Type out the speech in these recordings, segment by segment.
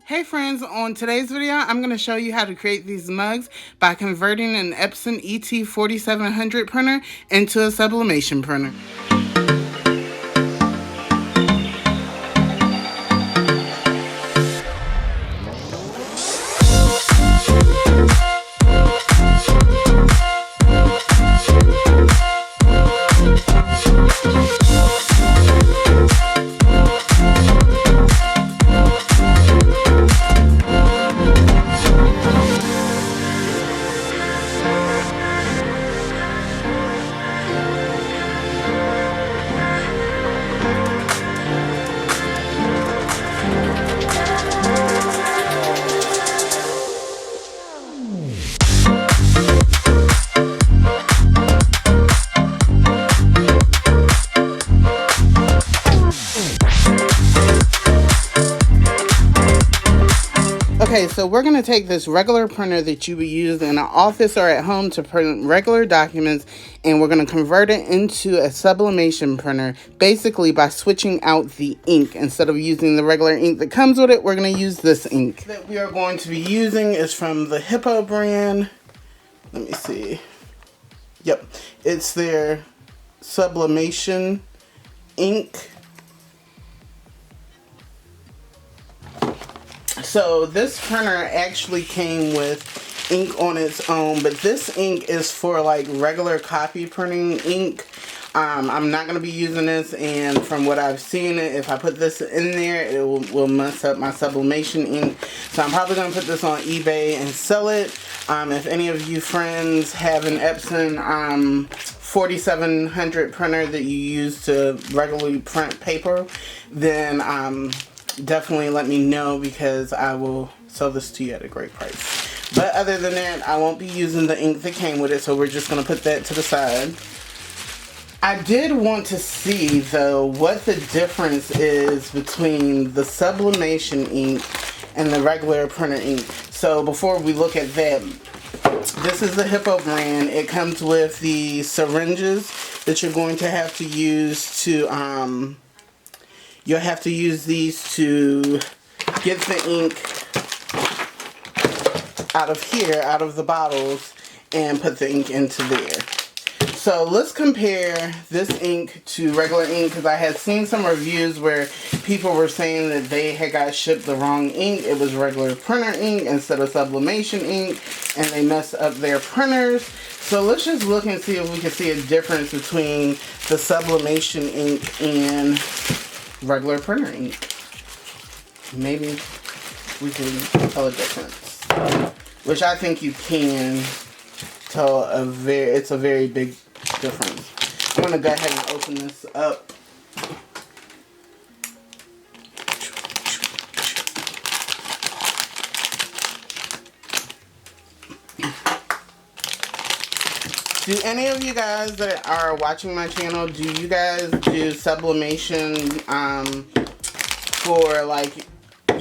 Hey friends, on today's video, I'm going to show you how to create these mugs by converting an Epson ET4700 printer into a sublimation printer. Okay, so we're going to take this regular printer that you would use in an office or at home to print regular documents, and we're going to convert it into a sublimation printer, basically by switching out the ink. Instead of using the regular ink that comes with it, we're going to use this ink. That we are going to be using is from the Hippo brand. Let me see. Yep, it's their Sublimation ink. So this printer actually came with ink on its own, but this ink is for like regular copy printing ink. I'm not going to be using this, and from what I've seen, if I put this in there, it will mess up my sublimation ink. So I'm probably going to put this on eBay and sell it. If any of you friends have an Epson 4700 printer that you use to regularly print paper, then definitely let me know, because I will sell this to you at a great price. But other than that, I won't be using the ink that came with it, so we're just going to put that to the side. I did want to see, though, what the difference is between the sublimation ink and the regular printer ink. So before we look at that, this is the Hippo brand. It comes with the syringes that you're going to have to use to you'll have to use these to get the ink out of here, out of the bottles, and put the ink into there. So let's compare this ink to regular ink, because I had seen some reviews where people were saying that they had got shipped the wrong ink. It was regular printer ink instead of sublimation ink, and they messed up their printers. So let's just look and see if we can see a difference between the sublimation ink and regular printer ink. Maybe we can tell a difference, which I think you can tell. It's a very big difference. I'm gonna go ahead and open this up. Do any of you guys that are watching my channel, do you guys do sublimation for like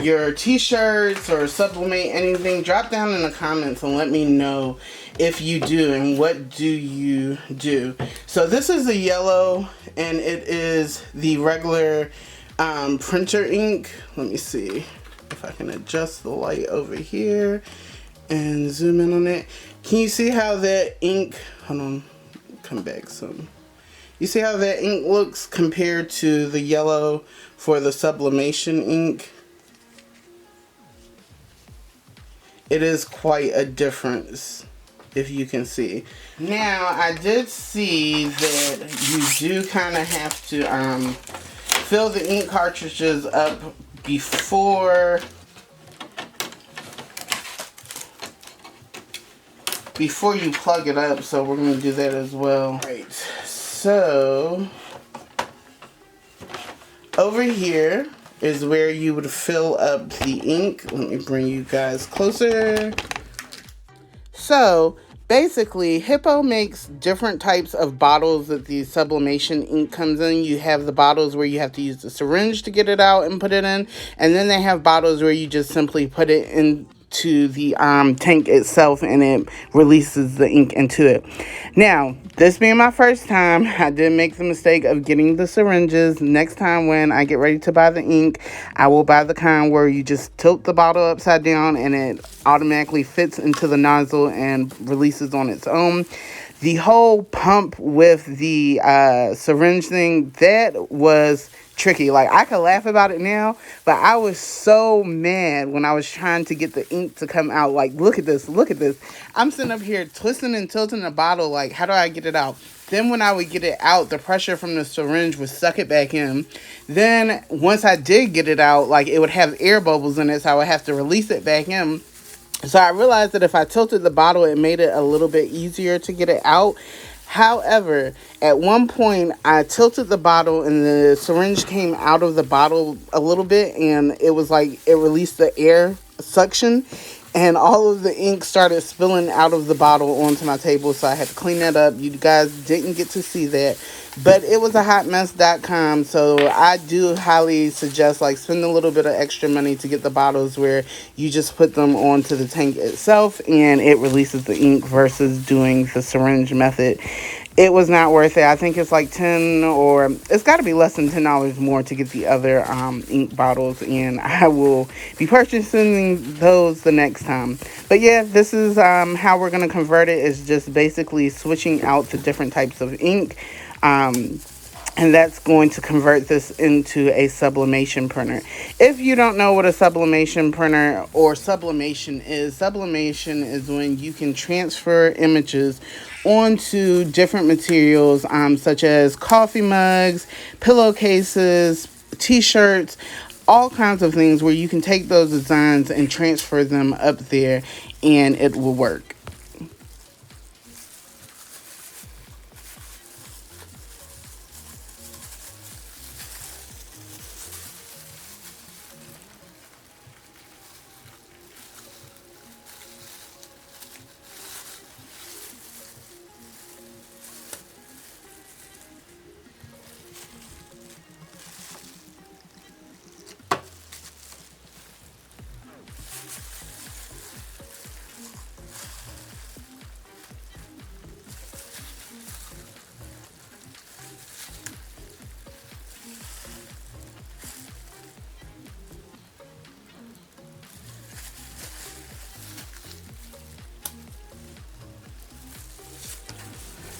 your t-shirts or sublimate anything? Drop down in the comments and let me know if you do, and what do you do. So this is the yellow, and it is the regular printer ink. Let me see if I can adjust the light over here and zoom in on it. Can you see how that ink, hold on, come back some. You see how that ink looks compared to the yellow for the sublimation ink? It is quite a difference, if you can see. Now, I did see that you do kind of have to fill the ink cartridges up before you plug it up, so we're going to do that as well. Right, so over here is where you would fill up the ink. Let me bring you guys closer. So basically, Hippo makes different types of bottles that the sublimation ink comes in. You have the bottles where you have to use the syringe to get it out and put it in, and then they have bottles where you just simply put it in to the tank itself, and it releases the ink into it. Now, this being my first time, I did make the mistake of getting the syringes. Next time when I get ready to buy the ink, I will buy the kind where you just tilt the bottle upside down and it automatically fits into the nozzle and releases on its own. The whole pump with the syringe thing, that was tricky. Like, I could laugh about it now, but I was so mad when I was trying to get the ink to come out. Like, look at this, look at this. I'm sitting up here twisting and tilting the bottle, like, how do I get it out? Then when I would get it out, the pressure from the syringe would suck it back in. Then once I did get it out, like, it would have air bubbles in it, so I would have to release it back in. So I realized that if I tilted the bottle, it made it a little bit easier to get it out. However, at one point, I tilted the bottle and the syringe came out of the bottle a little bit, and it was like it released the air suction, and all of the ink started spilling out of the bottle onto my table, so I had to clean that up. You guys didn't get to see that, but it was a hotmess.com, so I do highly suggest, like, spend a little bit of extra money to get the bottles where you just put them onto the tank itself and it releases the ink versus doing the syringe method. It was not worth it. I think it's like it's got to be less than $10 more to get the other ink bottles, and I will be purchasing those the next time. But yeah, this is how we're going to convert it. It's just basically switching out the different types of ink. And that's going to convert this into a sublimation printer. If you don't know what a sublimation printer or sublimation is when you can transfer images onto different materials, such as coffee mugs, pillowcases, t-shirts, all kinds of things where you can take those designs and transfer them up there and it will work.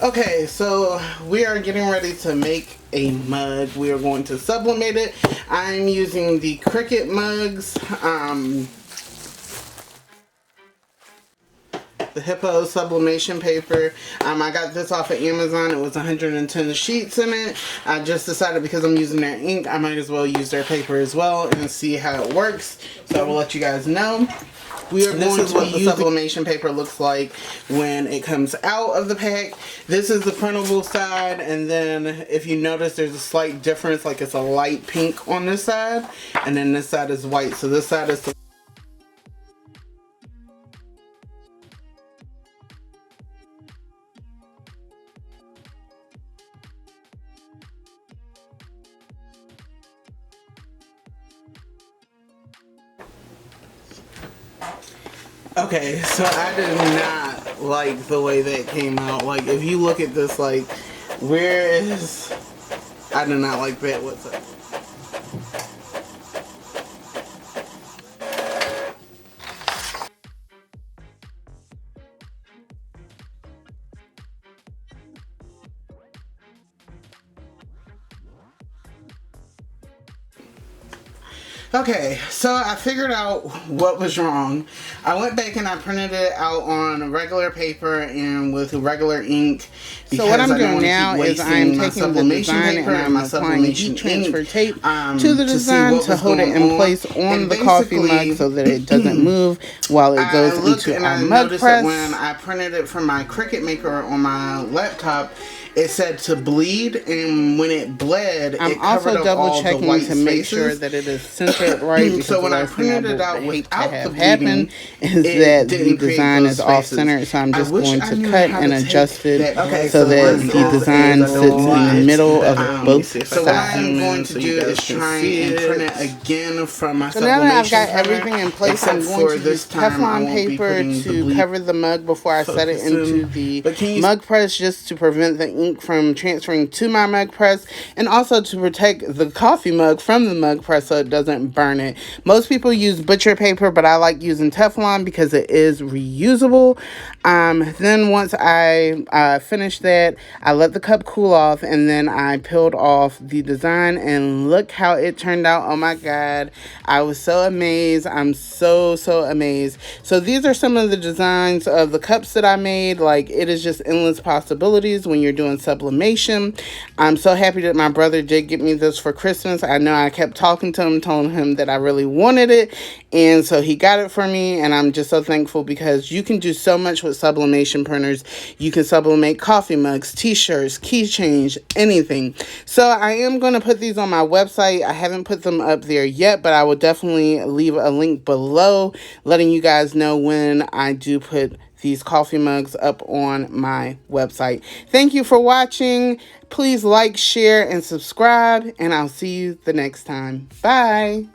Okay, so we are getting ready to make a mug. We are going to sublimate it. I'm using the Cricut mugs, the Hippo sublimation paper. I got this off of Amazon. It was 110 sheets in it. I just decided because I'm using their ink, I might as well use their paper as well and see how it works. So I will let you guys know. This is what the sublimation paper looks like when it comes out of the pack. This is the printable side, and then if you notice there's a slight difference, like it's a light pink on this side, and then this side is white. So this side is the Okay, so I did not like the way that came out. Like, if you look at this, like, I did not like that whatsoever. Okay, so I figured out what was wrong. I went back and I printed it out on regular paper and with regular ink. So what I'm doing now is I'm taking the design and I'm applying heat transfer tape to the design to hold it in place on the coffee mug so that it doesn't move while it goes into our mug press. When I printed it from my Cricut maker on my laptop, it said to bleed, and when it bled, I'm it covered also up double all the checking white to make spaces. sure that it is centered right, because So when the I last thing I printed it would out hate to without the have bleeding, happen is it that the didn't create design those is off spaces. center. So I'm I just wish going I to knew cut how and to adjust take it that so that one the off design and sits in the block middle of both so what I'm sides. going to do is try and print it again from my So now that I've sublimation got printer, everything in place, except I'm going for to this use time I Teflon won't be paper putting the to bleed. cover the mug before I set it into the mug press, just to prevent the ink from transferring to my mug press, and also to protect the coffee mug from the mug press so it doesn't burn it. Most people use butcher paper, but I like using Teflon because it is reusable. Then once I finished that, I let the cup cool off, and then I peeled off the design, and look how it turned out. Oh my God, I was so amazed. I'm so amazed. So these are some of the designs of the cups that I made. Like, it is just endless possibilities when you're doing sublimation. I'm so happy that my brother did get me this for Christmas. I know I kept talking to him, telling him that I really wanted it, and so he got it for me, and I'm just so thankful, because you can do so much with sublimation printers. You can sublimate coffee mugs, t-shirts, keychains, anything. So I am going to put these on my website. I haven't put them up there yet, but I will definitely leave a link below letting you guys know when I do put these coffee mugs up on my website. Thank you for watching. Please like, share, and subscribe, and I'll see you the next time. Bye.